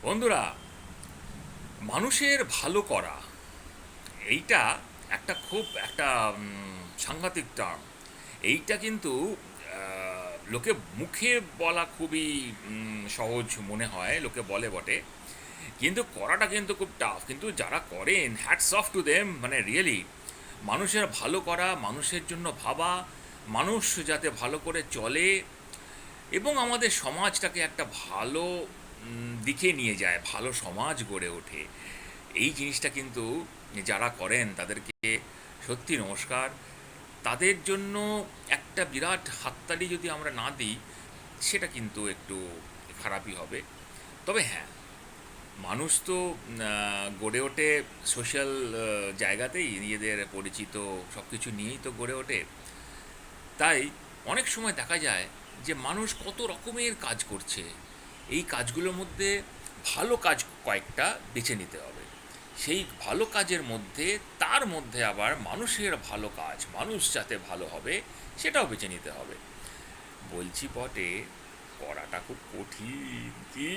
বন্ধুরা, মানুষের ভালো করা এইটা খুব একটা সাংঘাতিক টার্ম। এইটা কিন্তু লোকে মুখে বলা খুবই সহজ মনে হয়, লোকে বলে বটে, কিন্তু করাটা কিন্তু খুব টাফ। কিন্তু যারা করেন, হ্যাটস অফ টু দেম। মানে রিয়েলি মানুষের ভালো করা, মানুষের জন্য ভাবা, মানুষ যাতে ভালো করে চলে এবং আমাদের সমাজটাকে একটা ভালো দিকে নিয়ে যায়, ভালো সমাজ গড়ে ওঠে। এই জিনিসটা কিন্তু যারা করেন তাদেরকে সত্যি নমস্কার। তাদের জন্য একটা বিরাট হাততালি যদি আমরা না দিই, সেটা কিন্তু একটু খারাপই হবে। তবে হ্যাঁ, মানুষ তো গড়ে ওঠে সোশ্যাল জায়গাতেই, নিজেদের পরিচিত সব কিছু নিয়েই তো গড়ে ওঠে। তাই অনেক সময় দেখা যায় যে মানুষ কত রকমের কাজ করছে। এই কাজগুলোর মধ্যে ভালো কাজ কয়েকটা বেছে নিতে হবে। সেই ভালো কাজের মধ্যে, তার মধ্যে আবার মানুষের ভালো কাজ, মানুষ যাতে ভালো হবে, সেটাও বেছে নিতে হবে। বলছি বটে, করাটা খুব কঠিন কি?